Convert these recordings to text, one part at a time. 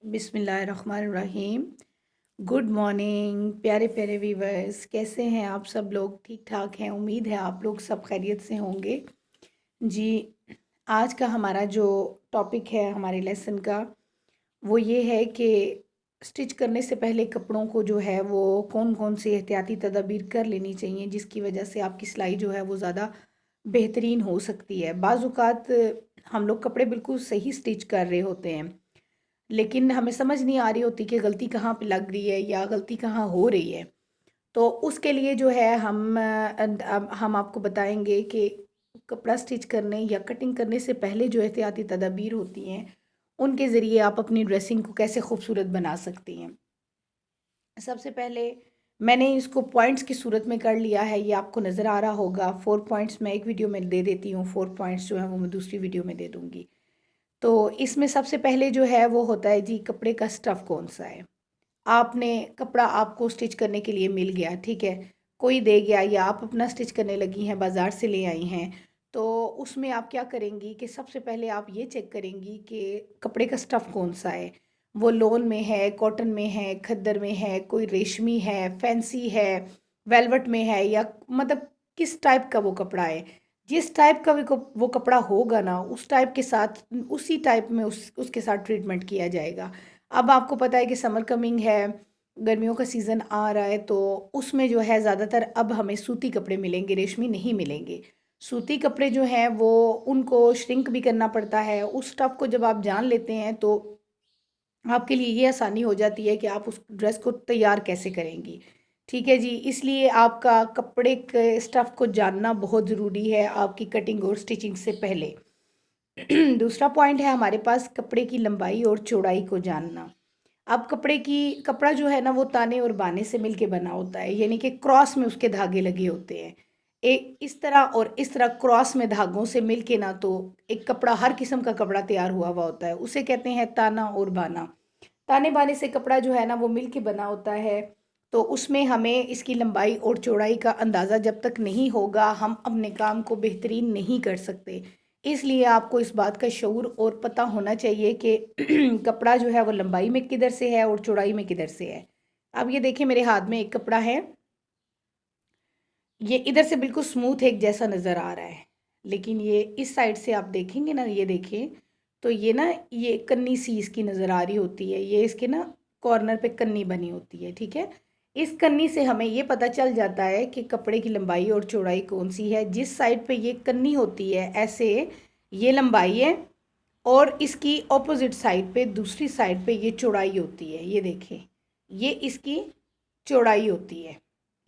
बिस्मिल्लाहिर्रहमानिर्रहीम। Good morning प्यारे प्यारे वीवर्स, कैसे हैं आप सब लोग? ठीक ठाक हैं? उम्मीद है आप लोग सब खैरियत से होंगे। जी, आज का हमारा जो टॉपिक है हमारे लेसन का वो ये है कि स्टिच करने से पहले कपड़ों को जो है वो कौन कौन सी एहतियाती तदाबीर कर लेनी चाहिए जिसकी वजह से आपकी सिलाई जो है वो ज़्यादा बेहतरीन हो सकती है। बाज़ औक़ात हम लोग कपड़े बिल्कुल सही स्टिच कर रहे होते हैं, लेकिन हमें समझ नहीं आ रही होती कि गलती कहाँ पे लग रही है या गलती कहाँ हो रही है। तो उसके लिए जो है अब हम आपको बताएँगे कि कपड़ा स्टिच करने या कटिंग करने से पहले जो एहतियाती तदाबीर होती हैं, उनके ज़रिए आप अपनी ड्रेसिंग को कैसे खूबसूरत बना सकती हैं। सबसे पहले मैंने इसको पॉइंट्स की सूरत में कर लिया है, ये आपको नज़र आ रहा होगा। 4 पॉइंट्स मैं एक वीडियो में दे देती हूँ, 4 पॉइंट्स जो हैं वो मैं दूसरी वीडियो में दे दूँगी। तो इसमें सबसे पहले जो है वो होता है जी, कपड़े का स्टफ़ कौन-सा है। आपने कपड़ा आपको स्टिच करने के लिए मिल गया, ठीक है? कोई दे गया या आप अपना स्टिच करने लगी हैं, बाज़ार से ले आई हैं, तो उसमें आप क्या करेंगी कि सबसे पहले आप ये चेक करेंगी कि कपड़े का स्टफ़ कौन-सा है। वो लोन में है, कॉटन में है, खद्दर में है, कोई रेशमी है, फैंसी है, वेलवेट में है, या मतलब किस टाइप का वो कपड़ा है। जिस टाइप का भी वो कपड़ा होगा ना, उस टाइप के साथ उसी टाइप में उसके साथ ट्रीटमेंट किया जाएगा। अब आपको पता है कि समर कमिंग है, गर्मियों का सीज़न आ रहा है, तो उसमें जो है ज़्यादातर अब हमें सूती कपड़े मिलेंगे, रेशमी नहीं मिलेंगे। सूती कपड़े जो हैं वो उनको श्रिंक भी करना पड़ता है। उस स्टफ़ को जब आप जान लेते हैं तो आपके लिए ये आसानी हो जाती है कि आप उस ड्रेस को तैयार कैसे करेंगी। ठीक है जी, इसलिए आपका कपड़े के स्टफ़ को जानना बहुत ज़रूरी है आपकी कटिंग और स्टिचिंग से पहले। दूसरा पॉइंट है हमारे पास कपड़े की लंबाई और चौड़ाई को जानना। अब कपड़ा जो है ना वो ताने और बाने से मिलके बना होता है, यानी कि क्रॉस में उसके धागे लगे होते हैं। एक इस तरह और इस तरह क्रॉस में धागों से मिलके ना तो एक कपड़ा, हर किस्म का कपड़ा तैयार हुआ हुआ होता है, उसे कहते हैं ताना और बाना। ताने बाने से कपड़ा जो है ना वो मिल के बना होता है, तो उसमें हमें इसकी लंबाई और चौड़ाई का अंदाज़ा जब तक नहीं होगा हम अपने काम को बेहतरीन नहीं कर सकते। इसलिए आपको इस बात का शऊर और पता होना चाहिए कि कपड़ा जो है वो लंबाई में किधर से है और चौड़ाई में किधर से है। अब ये देखिए, मेरे हाथ में एक कपड़ा है, ये इधर से बिल्कुल स्मूथ एक जैसा नज़र आ रहा है, लेकिन ये इस साइड से आप देखेंगे ना, ये देखिए, तो ये ना ये कन्नी सी इसकी नज़र आ रही होती है, ये इसके ना कॉर्नर पे कन्नी बनी होती है, ठीक है? इस कन्नी से हमें ये पता चल जाता है कि कपड़े की लंबाई और चौड़ाई कौन-सी है। जिस साइड पे ये कन्नी होती है ऐसे, ये लंबाई है, और इसकी ऑपोज़िट साइड पे, दूसरी साइड पे ये चौड़ाई होती है। ये देखिए, ये इसकी चौड़ाई होती है।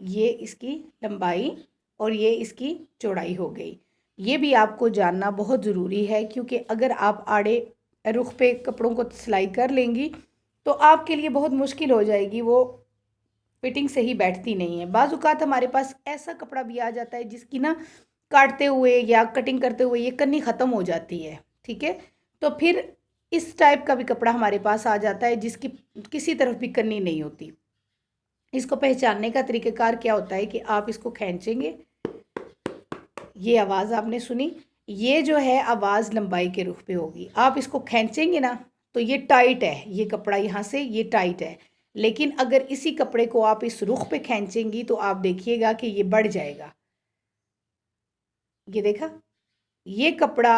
ये इसकी लंबाई और ये इसकी चौड़ाई हो गई। ये भी आपको जानना बहुत ज़रूरी है, क्योंकि अगर आप आड़े रुख पे कपड़ों को सिलाई कर लेंगी तो आपके लिए बहुत मुश्किल हो जाएगी, वो फिटिंग सही बैठती नहीं है। बाज़ औक़ात हमारे पास ऐसा कपड़ा भी आ जाता है जिसकी ना काटते हुए या कटिंग करते हुए ये कन्नी ख़त्म हो जाती है, ठीक है? तो फिर इस टाइप का भी कपड़ा हमारे पास आ जाता है जिसकी किसी तरफ भी कन्नी नहीं होती। इसको पहचानने का तरीक़ाकार क्या होता है कि आप इसको खींचेंगे, ये आवाज़ आपने सुनी, ये जो है आवाज़ लंबाई के रुख पे होगी। आप इसको खींचेंगे ना तो ये टाइट है, ये कपड़ा यहाँ से ये टाइट है। लेकिन अगर इसी कपड़े को आप इस रुख पे खींचेंगी तो आप देखिएगा कि ये बढ़ जाएगा। ये देखा? ये कपड़ा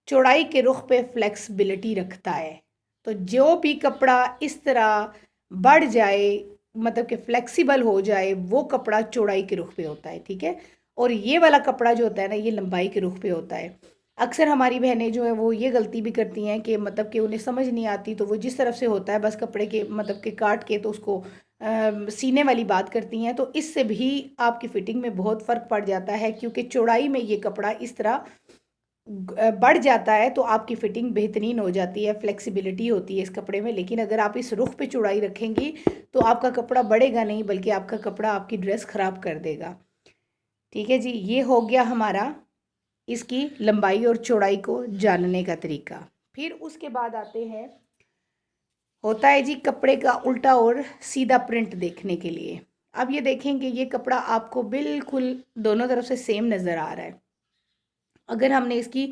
चौड़ाई के रुख पे फ्लेक्सिबिलिटी रखता है। तो जो भी कपड़ा इस तरह बढ़ जाए, मतलब कि फ्लेक्सिबल हो जाए, वो कपड़ा चौड़ाई के रुख पे होता है, ठीक है? और ये वाला कपड़ा जो होता है ना, ये लंबाई के रुख पे होता है। अक्सर हमारी बहनें जो हैं वो ये गलती भी करती हैं कि मतलब कि उन्हें समझ नहीं आती, तो वो जिस तरफ से होता है बस कपड़े के मतलब कि काट के तो उसको सीने वाली बात करती हैं, तो इससे भी आपकी फ़िटिंग में बहुत फ़र्क पड़ जाता है, क्योंकि चौड़ाई में ये कपड़ा इस तरह बढ़ जाता है तो आपकी फ़िटिंग बेहतरीन हो जाती है, फ्लेक्सिबिलिटी होती है इस कपड़े में। लेकिन अगर आप इस रुख पे चौड़ाई रखेंगी तो आपका कपड़ा बढ़ेगा नहीं, बल्कि आपका कपड़ा आपकी ड्रेस ख़राब कर देगा। ठीक है जी, ये हो गया हमारा इसकी लंबाई और चौड़ाई को जानने का तरीका। फिर उसके बाद आते हैं, होता है जी कपड़े का उल्टा और सीधा प्रिंट देखने के लिए। अब ये देखेंगे, ये कपड़ा आपको बिल्कुल दोनों तरफ से सेम नज़र आ रहा है। अगर हमने इसकी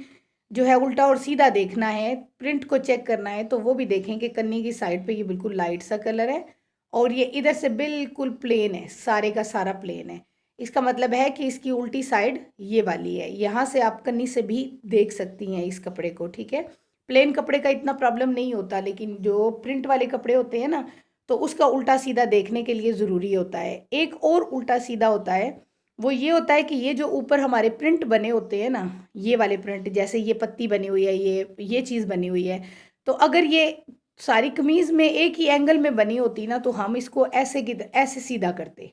जो है उल्टा और सीधा देखना है, प्रिंट को चेक करना है, तो वो भी देखें कि कन्नी की साइड पे ये बिल्कुल लाइट सा कलर है और ये इधर से बिल्कुल प्लेन है, सारे का सारा प्लेन है। इसका मतलब है कि इसकी उल्टी साइड ये वाली है। यहाँ से आप कन्नी से भी देख सकती हैं इस कपड़े को, ठीक है। प्लेन कपड़े का इतना प्रॉब्लम नहीं होता, लेकिन जो प्रिंट वाले कपड़े होते हैं ना, तो उसका उल्टा सीधा देखने के लिए ज़रूरी होता है। एक और उल्टा सीधा होता है, वो ये होता है कि ये जो ऊपर हमारे प्रिंट बने होते हैं ना, ये वाले प्रिंट, जैसे ये पत्ती बनी हुई है, ये चीज़ बनी हुई है, तो अगर ये सारी कमीज़ में एक ही एंगल में बनी होती ना, तो हम इसको ऐसे की ऐसे सीधा करते।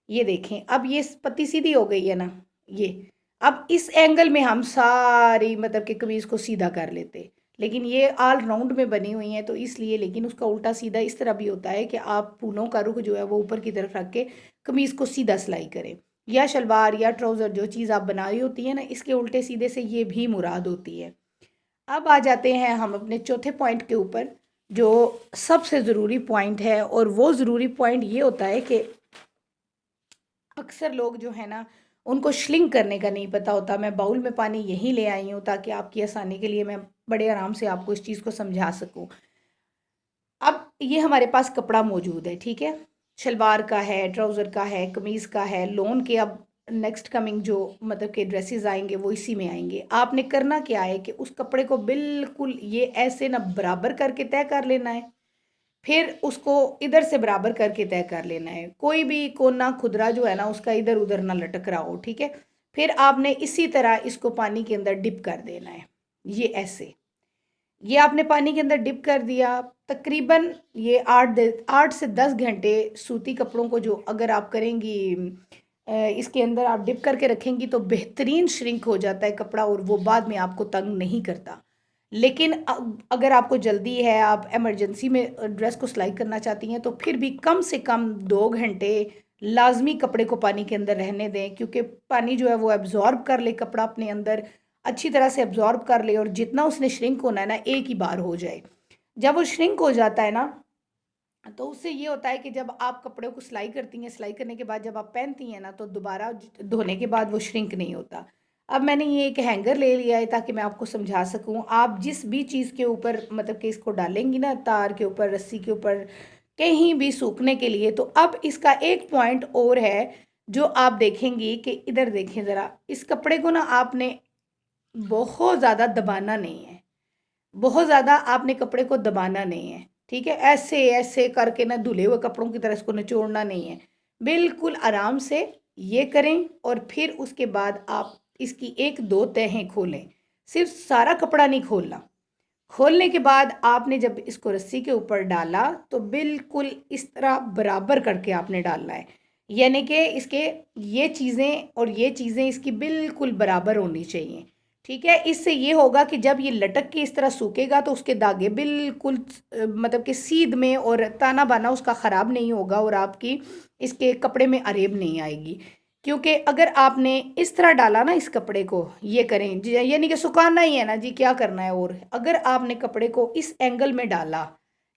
ये देखें, अब ये पत्ती सीधी हो गई है ना, ये अब इस एंगल में हम सारी मतलब कि कमीज़ को सीधा कर लेते, लेकिन ये ऑल राउंड में बनी हुई हैं तो इसलिए। लेकिन उसका उल्टा सीधा इस तरह भी होता है कि आप फूलों का रुख जो है वो ऊपर की तरफ रख के कमीज़ को सीधा सिलाई करें, या शलवार या ट्राउज़र जो चीज़ आप बना रही होती है ना, इसके उल्टे सीधे से ये भी मुराद होती है। अब आ जाते हैं हम अपने चौथे पॉइंट के ऊपर, जो सबसे ज़रूरी पॉइंट है। और वो ज़रूरी पॉइंट ये होता है कि अक्सर लोग जो है ना, उनको श्लिंक करने का नहीं पता होता। मैं बाउल में पानी यहीं ले आई हूँ ताकि आपकी आसानी के लिए मैं बड़े आराम से आपको इस चीज़ को समझा सकूँ। अब ये हमारे पास कपड़ा मौजूद है, ठीक है, शलवार का है, ट्राउज़र का है, कमीज़ का है, लोन के अब नेक्स्ट कमिंग जो मतलब के ड्रेसेस आएंगे वो इसी में आएंगे। आपने करना क्या है कि उस कपड़े को बिल्कुल ये ऐसे ना बराबर करके तय कर लेना है, फिर उसको इधर से बराबर करके तय कर लेना है। कोई भी कोना खुदरा जो है ना उसका इधर उधर ना लटक रहा हो, ठीक है। फिर आपने इसी तरह इसको पानी के अंदर डिप कर देना है, ये ऐसे। ये आपने पानी के अंदर डिप कर दिया, तकरीबन ये 8 से 10 घंटे सूती कपड़ों को जो अगर आप करेंगी इसके अंदर आप डिप करके रखेंगी तो बेहतरीन श्रिंक हो जाता है कपड़ा और वो बाद में आपको तंग नहीं करता। लेकिन अगर आपको जल्दी है, आप इमरजेंसी में ड्रेस को सिलाई करना चाहती हैं, तो फिर भी कम से कम 2 घंटे लाजमी कपड़े को पानी के अंदर रहने दें, क्योंकि पानी जो है वो एब्जॉर्ब कर ले, कपड़ा अपने अंदर अच्छी तरह से एब्जॉर्ब कर ले और जितना उसने श्रिंक होना है ना एक ही बार हो जाए। जब वो श्रिंक हो जाता है ना, तो उससे ये होता है कि जब आप कपड़े को सिलाई करती हैं, सिलाई करने के बाद जब आप पहनती हैं ना, तो दोबारा धोने के बाद वो श्रिंक नहीं होता। अब मैंने ये एक हैंगर ले लिया है ताकि मैं आपको समझा सकूं। आप जिस भी चीज़ के ऊपर मतलब कि इसको डालेंगी ना, तार के ऊपर, रस्सी के ऊपर, कहीं भी सूखने के लिए, तो अब इसका एक पॉइंट और है जो आप देखेंगी कि इधर देखें ज़रा, इस कपड़े को ना आपने बहुत ज़्यादा दबाना नहीं है, बहुत ज़्यादा आपने कपड़े को दबाना नहीं है, ठीक है। ऐसे ऐसे करके ना धुले हुए कपड़ों की तरह इसको निचोड़ना नहीं है, बिल्कुल आराम से ये करें। और फिर उसके बाद आप इसकी 1-2 तहें खोलें, सिर्फ सारा कपड़ा नहीं खोलना। खोलने के बाद आपने जब इसको रस्सी के ऊपर डाला तो बिल्कुल इस तरह बराबर करके आपने डालना है, यानी कि इसके ये चीज़ें और ये चीज़ें इसकी बिल्कुल बराबर होनी चाहिए, ठीक है। इससे ये होगा कि जब ये लटक के इस तरह सूखेगा तो उसके धागे बिल्कुल मतलब कि सीध में और ताना बाना उसका ख़राब नहीं होगा और आपकी इसके कपड़े में अरेब नहीं आएगी। क्योंकि अगर आपने इस तरह डाला ना इस कपड़े को, ये करें जी, यानी कि सुखाना ही है ना जी, क्या करना है। और अगर आपने कपड़े को इस एंगल में डाला,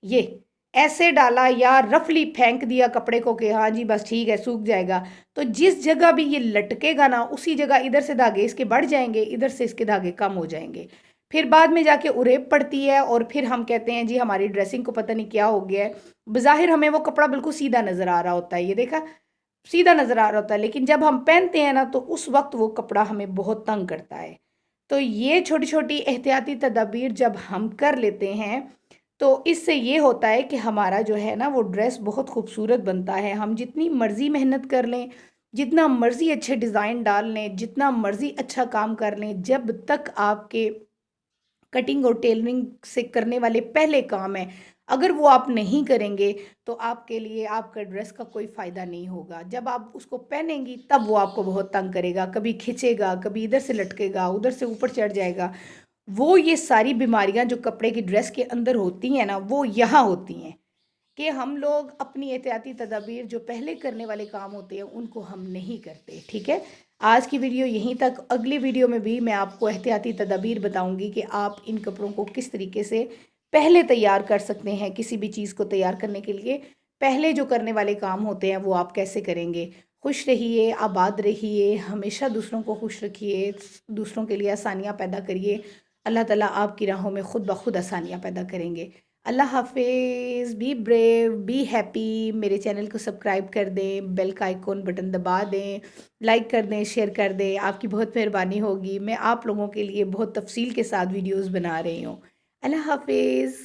ये ऐसे डाला या रफली फेंक दिया कपड़े को कि हाँ जी बस ठीक है सूख जाएगा, तो जिस जगह भी ये लटकेगा ना उसी जगह इधर से धागे इसके बढ़ जाएंगे, इधर से इसके धागे कम हो जाएंगे। फिर बाद में जाके उरेब पड़ती है और फिर हम कहते हैं जी हमारी ड्रेसिंग को पता नहीं क्या हो गया है। बज़ाहिर हमें वो कपड़ा बिल्कुल सीधा नज़र आ रहा होता है, ये देखा, सीधा नज़र आ रहा होता है, लेकिन जब हम पहनते हैं ना तो उस वक्त वो कपड़ा हमें बहुत तंग करता है। तो ये छोटी छोटी एहतियाती तदाबीर जब हम कर लेते हैं तो इससे ये होता है कि हमारा जो है ना वो ड्रेस बहुत खूबसूरत बनता है। हम जितनी मर्ज़ी मेहनत कर लें, जितना मर्ज़ी अच्छे डिज़ाइन डाल लें, जितना मर्ज़ी अच्छा काम कर लें, जब तक आपके कटिंग और टेलरिंग से करने वाले पहले काम है, अगर वो आप नहीं करेंगे तो आपके लिए आपका ड्रेस का कोई फ़ायदा नहीं होगा। जब आप उसको पहनेंगी तब वो आपको बहुत तंग करेगा, कभी खिंचेगा, कभी इधर से लटकेगा, उधर से ऊपर चढ़ जाएगा। वो ये सारी बीमारियां जो कपड़े की ड्रेस के अंदर होती हैं ना, वो यहाँ होती हैं कि हम लोग अपनी एहतियाती तदाबीर जो पहले करने वाले काम होते हैं उनको हम नहीं करते, ठीक है। आज की वीडियो यहीं तक। अगली वीडियो में भी मैं आपको एहतियाती तदाबीर बताऊंगी कि आप इन कपड़ों को किस तरीके से पहले तैयार कर सकते हैं। किसी भी चीज़ को तैयार करने के लिए पहले जो करने वाले काम होते हैं वो आप कैसे करेंगे। खुश रहिए, आबाद रहिए, हमेशा दूसरों को खुश रखिए, दूसरों के लिए आसानियाँ पैदा करिए। अल्लाह ताला आपकी राहों में खुद ब खुद आसानियाँ पैदा करेंगे। अल्लाह हाफ़िज़, बी ब्रेव, बी हैप्पी। मेरे चैनल को सब्सक्राइब कर दें, बेल का आइकॉन बटन दबा दें, लाइक कर दें, शेयर कर दें। आपकी बहुत मेहरबानी होगी। मैं आप लोगों के लिए बहुत तफ़सील के साथ वीडियोज़ बना रही हूँ। अल्लाह हाफ़िज़।